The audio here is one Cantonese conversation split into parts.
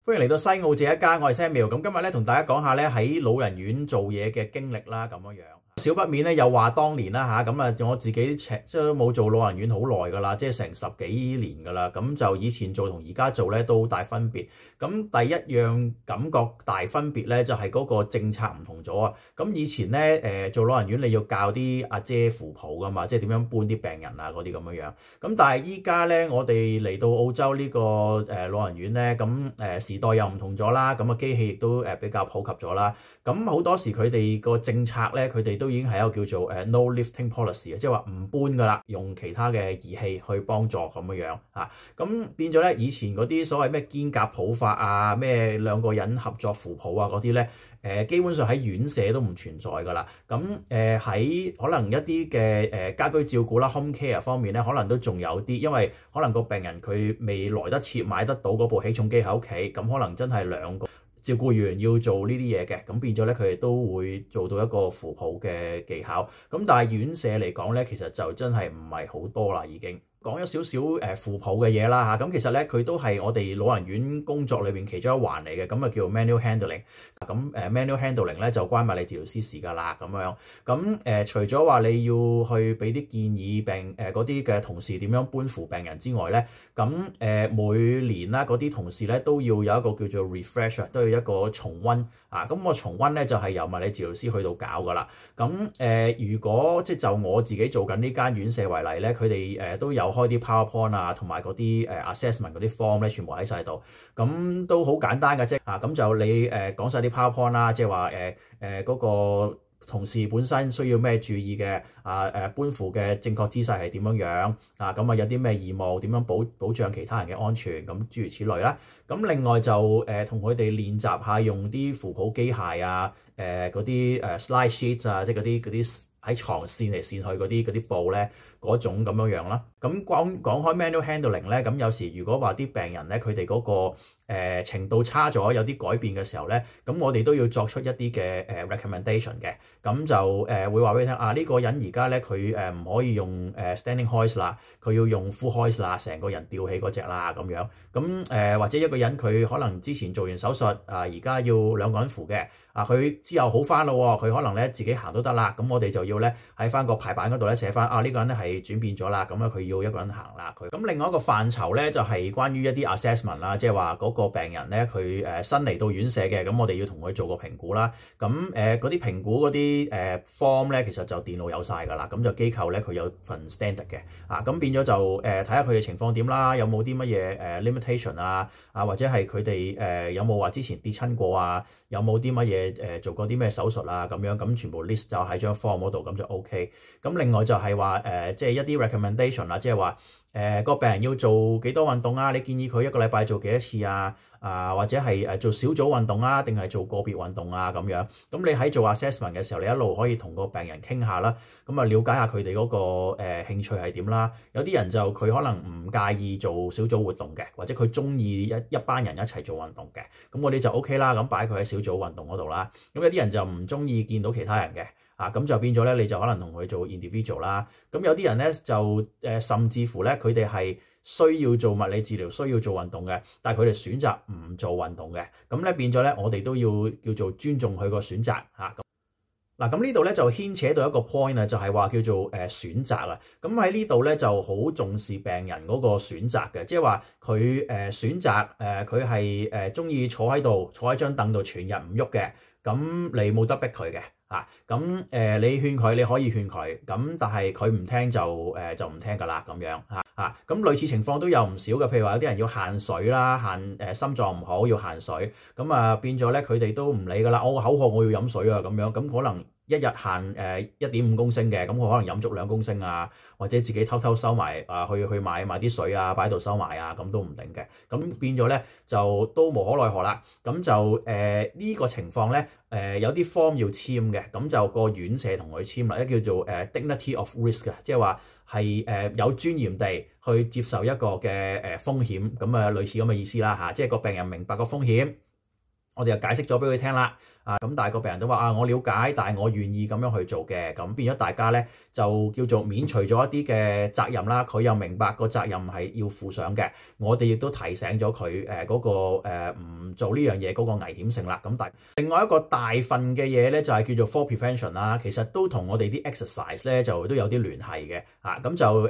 歡迎嚟到西澳這一家，我係 Samuel。咁今日咧同大家講下咧喺老人院做嘢嘅經歷啦，咁樣樣。少不免咧又話當年啦嚇，咁啊我自己即係冇做老人院好耐噶啦，即係成10幾年噶啦。咁就以前做同而家做咧都好大分別。咁第一樣感覺大分別咧就係嗰個政策唔同咗啊。咁以前咧做老人院你要教啲阿姐扶抱噶嘛，即係點樣搬啲病人啊嗰啲咁樣樣。咁但係依家咧我哋嚟到澳洲呢個老人院咧，咁時代又唔同咗啦，咁啊機器亦都比較普及咗啦。咁好多時佢哋個政策咧，佢哋都已經係一個叫做no lifting policy 即係話唔搬噶啦，用其他嘅儀器去幫助咁樣樣嚇。咁變咗咧，以前嗰啲所謂咩肩胛抱法啊，咩兩個人合作扶抱啊嗰啲咧，基本上喺院舍都唔存在噶啦。咁喺可能一啲嘅家居照顧啦 home care 方面咧，可能都仲有啲，因為可能個病人佢未來得切買得到嗰部起重機喺屋企，咁可能真係兩個照顧員要做呢啲嘢嘅，咁變咗咧佢哋都會做到一個扶抱嘅技巧。咁但係院舍嚟講咧，其實就真係唔係好多啦，已經。講咗少少扶抱嘅嘢啦嚇，咁其實咧佢都係我哋老人院工作裏邊其中一環嚟嘅，咁啊叫 manual handling。咁manual handling 咧就關物理治療師事㗎啦，咁樣。咁除咗話你要去俾啲建議嗰啲嘅同事點樣搬扶病人之外咧，咁每年啦嗰啲同事咧都要有一個叫做 refresh， 都要一個重溫啊。咁個重溫咧就係由物理治療師去到搞㗎啦。咁如果即係就我自己做緊呢間院舍為例咧，佢哋都有開啲 PowerPoint 啊，同埋嗰啲assessment 嗰啲 form 咧，全部喺晒度，咁都好簡單嘅啫。咁就你講晒啲 PowerPoint 啦，即係話嗰個同事本身需要咩注意嘅搬扶嘅正確姿勢係點樣樣啊？咁有啲咩義務，點樣保障其他人嘅安全，咁諸如此類啦。咁另外就同佢哋練習下用啲扶抱機械啊，嗰啲slide sheets 啊，即係嗰啲喺床線嚟線去嗰啲布咧，嗰種咁樣樣啦。咁講開 manual handling 咧，咁有時如果話啲病人咧，佢哋嗰個程度差咗，有啲改變嘅時候咧，咁我哋都要作出一啲嘅recommendation 嘅。咁就會話俾你聽呢個人而家咧佢唔可以用standing hoist 啦，佢要用 full hoist 啦，成個人吊起嗰隻啦咁樣。咁或者一個人佢可能之前做完手術而家要兩個人扶嘅，佢之後好翻咯，佢可能咧自己行都得啦。咁我哋就要咧喺翻個排版嗰度咧寫翻呢個人咧係轉變咗啦，咁佢要一個人行啦佢。咁另外一個範疇咧就係關於一啲 assessment 啦，即係話嗰個病人咧佢新嚟到院舍嘅，咁我哋要同佢做個評估啦。咁嗰啲評估嗰啲form 咧，其實就電腦有晒㗎啦。咁就機構咧佢有份 standard 嘅，咁變咗就睇下佢哋情況點啦，有冇啲乜嘢limitation 啊，或者係佢哋有冇話之前跌親過啊，有冇啲乜嘢做過啲咩手術啊咁樣，咁全部 list 就喺張 form 嗰度，咁就 OK。咁另外就係話即係一啲 recommendation 啦，即係話個病人要做幾多運動啊？你建議佢一個禮拜做幾多次啊？或者係做小組運動啊，定係做個別運動啊咁樣。咁你喺做 assessment 嘅時候，你一路可以同個病人傾下啦，咁了解下佢哋嗰個興趣係點啦。有啲人就佢可能唔介意做小組活動嘅，或者佢中意一班人一齊做運動嘅，咁我哋就 OK 啦，咁擺佢喺小組運動嗰度啦。咁有啲人就唔中意見到其他人嘅。咁就變咗咧，你就可能同佢做 individual 啦。咁有啲人咧就甚至乎咧，佢哋係需要做物理治療，需要做運動嘅，但係佢哋選擇唔做運動嘅。咁咧變咗咧，我哋都要叫做尊重佢個選擇嚇。嗱，咁呢度咧就牽扯到一個 point 啊，就係話叫做選擇啦。咁喺呢度咧就好重視病人嗰個選擇嘅，即係話佢選擇佢係中意坐喺度，坐喺張凳度全日唔喐嘅，咁你冇得逼佢嘅。咁你勸佢，你可以勸佢，咁但係佢唔聽就唔聽㗎啦，咁樣咁類似情況都有唔少嘅，譬如話有啲人要限水啦，心臟唔好要限水，咁變咗咧佢哋都唔理㗎啦，我個口渴我要飲水啊咁樣，咁可能一日限1.5公升嘅，咁佢可能飲足2公升啊，或者自己偷偷收埋去買啲水啊，擺喺度收埋啊，咁都唔定嘅，咁變咗咧就都無可奈何啦。咁就呢個情況咧有啲 form 要簽嘅，咁就個院舍同佢簽啦，一叫做dignity of risk 嘅，即係話係有尊嚴地去接受一個嘅風險，咁類似咁嘅意思啦嚇，即係個病人明白個風險。我哋就解釋咗俾佢聽啦，咁但係個病人都話我了解，但係我願意咁樣去做嘅，咁變咗大家咧就叫做免除咗一啲嘅責任啦。佢又明白個責任係要負上嘅，我哋亦都提醒咗佢嗰個唔做呢樣嘢嗰個危險性啦。咁但係另外一個大份嘅嘢咧就係叫做 fall prevention 啦，其實都同我哋啲 exercise 咧就都有啲聯繫嘅咁就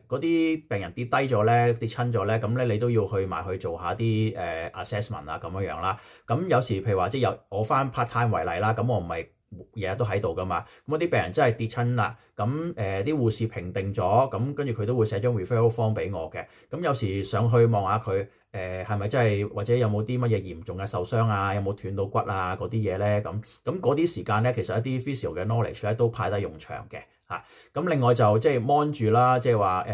嗰啲病人跌低咗咧，跌親咗咧，咁咧你都要去埋去做下啲assessment 啊咁樣啦。咁有時譬如話即係有我翻 part time 為例啦，咁我唔係日日都喺度噶嘛，咁啲病人真係跌親啦，咁啲護士評定咗，咁跟住佢都會寫張 referral form 俾我嘅，咁有時上去望下佢係咪真係或者有冇啲乜嘢嚴重嘅受傷啊，有冇斷到骨啊嗰啲嘢咧，咁嗰啲時間咧其實一啲 physio 嘅 knowledge 咧都派得用場嘅咁另外就即係 mon 住啦，即係話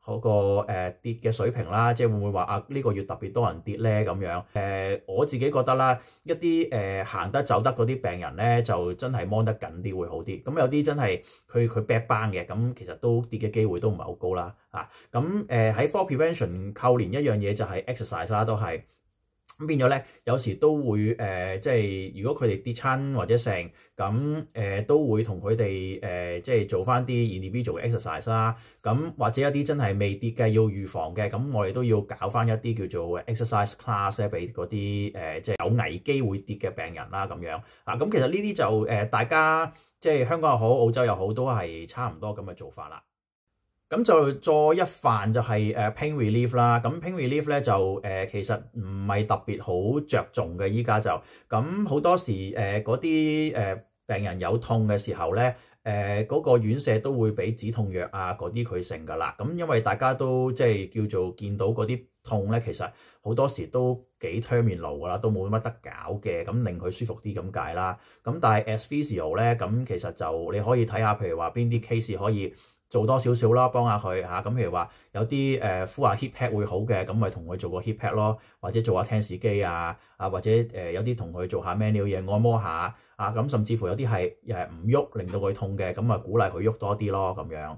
嗰個跌嘅水平啦，即係會唔會話呢個月特別多人跌咧咁樣？我自己覺得啦，一啲行得走得嗰啲病人咧，就真係 mon 得緊啲會好啲。咁有啲真係佢 back 班嘅，咁其實都跌嘅機會都唔係好高啦。咁喺 fall prevention 扣連一樣嘢就係 exercise 啦，都係。咁變咗咧，有時都會即係如果佢哋跌親或者成咁都會同佢哋即係做翻啲 individual exercise 啦。咁或者一啲真係未跌嘅要預防嘅，咁我哋都要搞翻一啲叫做 exercise class 咧，俾嗰啲即係有危機會跌嘅病人啦咁樣咁其實呢啲就大家即係香港又好，澳洲又好，都係差唔多咁嘅做法啦。咁就再一範就係pain relief 啦。咁 pain relief 咧就其實唔係特別好着重嘅，依家就咁好多時嗰啲病人有痛嘅時候咧，嗰個院舍都會俾止痛藥啊嗰啲佢食噶啦。咁因為大家都即係叫做見到嗰啲痛咧，其實好多時都幾 terminal 噶啦，都冇乜得搞嘅，咁令佢舒服啲咁解啦。咁但係 as physio 咧，咁其實就你可以睇下，譬如話邊啲 case 可以做多少少啦，幫下佢咁譬如話有啲敷下 hip pad 會好嘅，咁咪同佢做個 hip pad 咯，或者做下聽士機或者有啲同佢做下 manual 嘢按摩下咁甚至乎有啲係唔喐令到佢痛嘅，咁鼓勵佢喐多啲咯咁樣。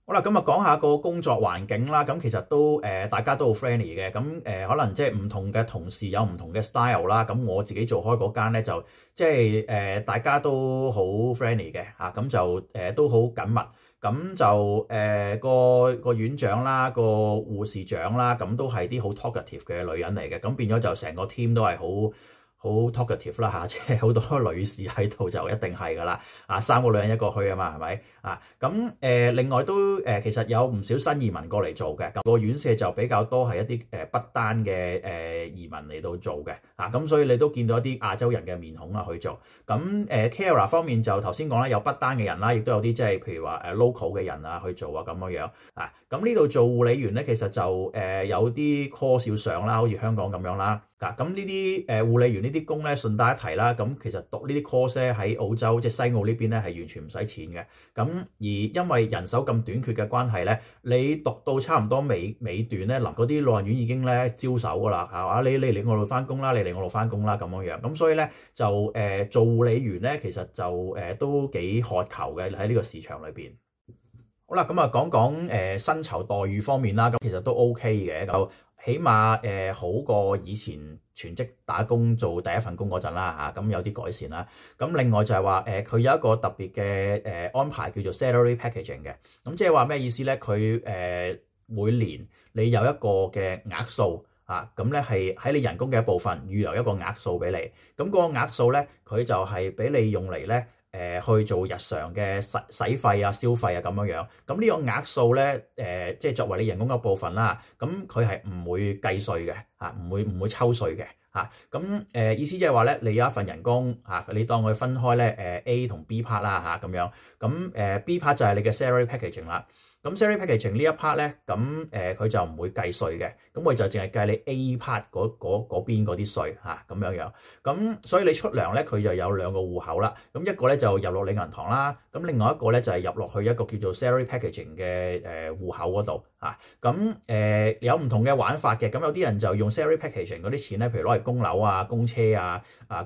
好啦，咁講下個工作環境啦。咁其實都大家都好 friendly 嘅。咁可能即係唔同嘅同事有唔同嘅 style 啦。咁我自己做開嗰間咧就即係大家都好 friendly 嘅咁就都好緊密。咁就個院長啦，個護士長啦，咁都係啲好 talkative 嘅女人嚟嘅。咁變咗就成個 team 都係好 talkative 啦即係好多女士喺度就一定係噶啦3個女人一個去啊嘛，係咪咁另外都其實有唔少新移民過嚟做嘅。個院舍就比較多係一啲不丹嘅移民嚟到做嘅咁所以你都見到一啲亞洲人嘅面孔啦去做。咁carer 方面就頭先講啦，有不丹嘅人啦，亦都有啲即係譬如話local 嘅人去做咁樣咁呢度做護理員咧，其實就有啲 course 要上啦，好似香港咁樣啦。咁呢啲護理員呢啲工咧，順帶一提啦，咁其實讀呢啲 course 咧喺澳洲即係西澳呢邊咧係完全唔使錢嘅。咁而因為人手咁短缺嘅關係咧，你讀到差唔多尾段咧，嗰啲老人院已經咧招手噶啦，係嘛？你嚟我度翻工啦，你嚟我度翻工啦咁樣。咁所以咧就做護理員咧，其實就都幾渴求嘅喺呢個市場裏邊。好啦，咁講講薪酬待遇方面啦，咁其實都 OK 嘅，就起碼好過以前全職打工做第一份工嗰陣啦咁有啲改善啦。咁另外就係話佢有一個特別嘅安排叫做 salary packaging 嘅。咁即係話咩意思咧？佢每年你有一個嘅額數咁咧係喺你人工嘅一部分預留一個額數俾你。咁嗰個額數咧，佢就係俾你用嚟咧去做日常嘅使費消費咁樣。咁呢個額數咧即係作為你人工嘅部分啦。咁佢係唔會計稅嘅唔會抽稅嘅咁意思即係話咧，你有一份人工你當佢分開咧A 同 B part 啦咁樣。咁B part 就係你嘅 salary packaging 啦。咁 salary packaging 呢一 part 咧，咁佢就唔會計稅嘅，咁佢就淨係計你 A part 嗰邊嗰啲稅咁樣。咁所以你出糧咧，佢就有兩個戶口啦。咁一個咧就入落你銀行啦，咁另外一個咧就係入落去一個叫做 salary packaging 嘅戶口嗰度咁有唔同嘅玩法嘅。咁有啲人就用 salary packaging 嗰啲錢咧，譬如攞嚟供樓供車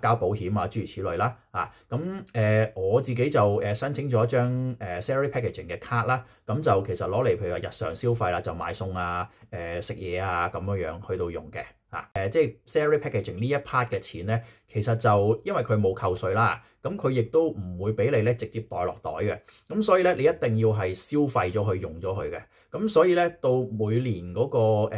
交保險諸如此類啦咁我自己就申請咗一張salary packaging 嘅卡啦。咁就其實攞嚟譬如話日常消費啦，就買餸食嘢咁樣去到用嘅即係 salary packaging 呢一 part 嘅錢咧，其實就因為佢冇扣稅啦，咁佢亦都唔會俾你咧直接袋落袋嘅，咁所以咧你一定要係消費咗佢用咗佢嘅，咁所以咧到每年嗰個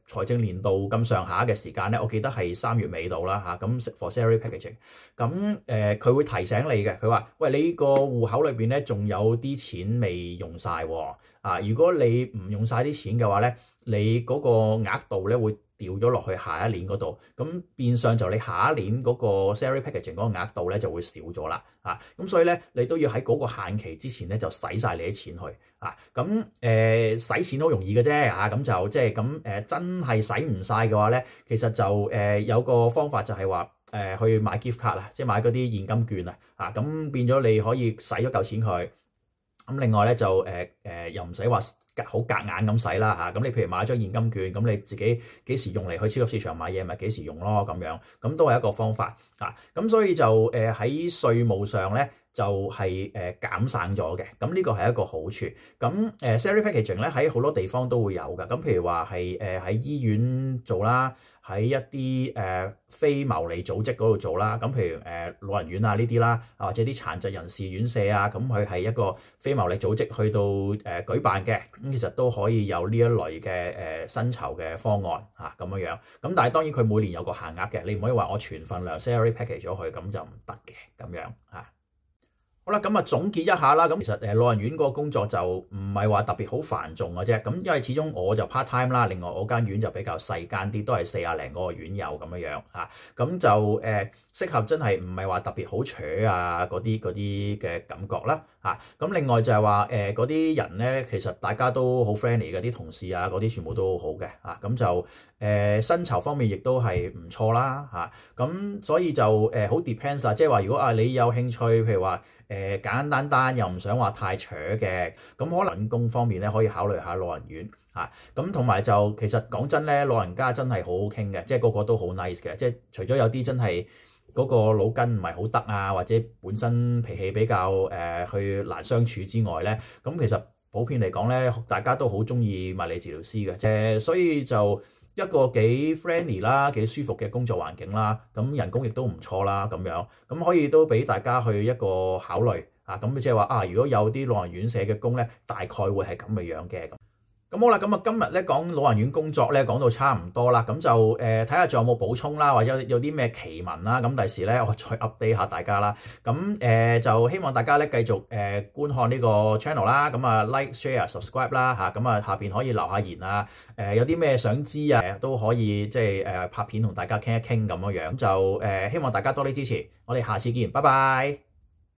財政年度咁上下嘅時間咧，我記得係3月尾到啦嚇，咁 for salary packaging，咁佢會提醒你嘅，佢話喂，你個戶口裏邊咧仲有啲錢未用晒喎，如果你唔用晒啲錢嘅話咧，你嗰個額度咧會掉咗落去下一年嗰度，咁變相就你下一年嗰個 salary packaging 嗰個額度咧就會少咗啦，咁所以咧你都要喺嗰個限期之前咧就使晒你啲錢去，咁使錢好容易嘅啫，咁就即係咁真係使唔晒嘅話咧，其實就有個方法就係話去買 gift card 啦，即係買嗰啲現金券啊，咁變咗你可以使咗嚿錢佢，咁另外咧就又唔使話好夾硬咁使啦嚇，咁你譬如買咗現金券，咁你自己幾時用嚟去超級市場買嘢咪幾時用咯咁樣，咁都係一個方法咁所以就喺稅務上咧就係減省咗嘅，咁呢個係一個好處。咁salary packaging 咧喺好多地方都會有㗎，咁譬如話係喺醫院做啦，喺一啲非牟利組織嗰度做啦，咁譬如老人院啊呢啲啦，或者啲殘疾人士院舍啊，咁佢係一個非牟利組織去到舉辦嘅，咁其實都可以有呢一類嘅薪酬嘅方案咁樣樣。咁但係當然佢每年有個限額嘅，你唔可以話我全份量 salary package 咗佢，咁就唔得嘅咁樣嚇。好啦，咁總結一下啦。咁其實老人院個工作就唔係話特別好繁重嘅啫。咁因為始終我就 part time 啦，另外我間院就比較細間啲，都係40零個院友咁樣嚇。咁就適合真係唔係話特別好扯嗰啲嘅感覺啦嚇。咁另外就係話嗰啲人咧，其實大家都好 friendly 嘅，啲同事啊嗰啲全部都好嘅嚇。咁就薪酬方面亦都係唔錯啦嚇。咁所以就好 depends 啦，即係話如果你有興趣，譬如話簡簡單單又唔想話太扯嘅，咁可能工方面咧可以考慮下老人院嚇。咁同埋就其實講真咧，老人家真係好好傾嘅，即係個個都好 nice 嘅。即係除咗有啲真係嗰個腦筋唔係好得啊，或者本身脾氣比較去難相處之外咧，咁其實普遍嚟講咧，大家都好中意物理治療師嘅，所以就一個幾 friendly 啦，幾舒服嘅工作環境啦，咁人工亦都唔錯啦，咁樣咁可以都俾大家去一個考慮咁即係話如果有啲老人院舍嘅工咧，大概會係咁嘅樣嘅。咁好啦，咁今日咧講老人院工作咧講到差唔多啦，咁就睇下仲有冇補充啦，或者有啲咩奇聞啦，咁第時咧我再 update 下大家啦。咁就希望大家咧繼續觀看呢個 channel 啦，咁like share subscribe 啦咁下邊可以留下言啊，有啲咩想知都可以即係拍片同大家傾一傾咁樣樣，就希望大家多啲支持，我哋下次見，拜拜。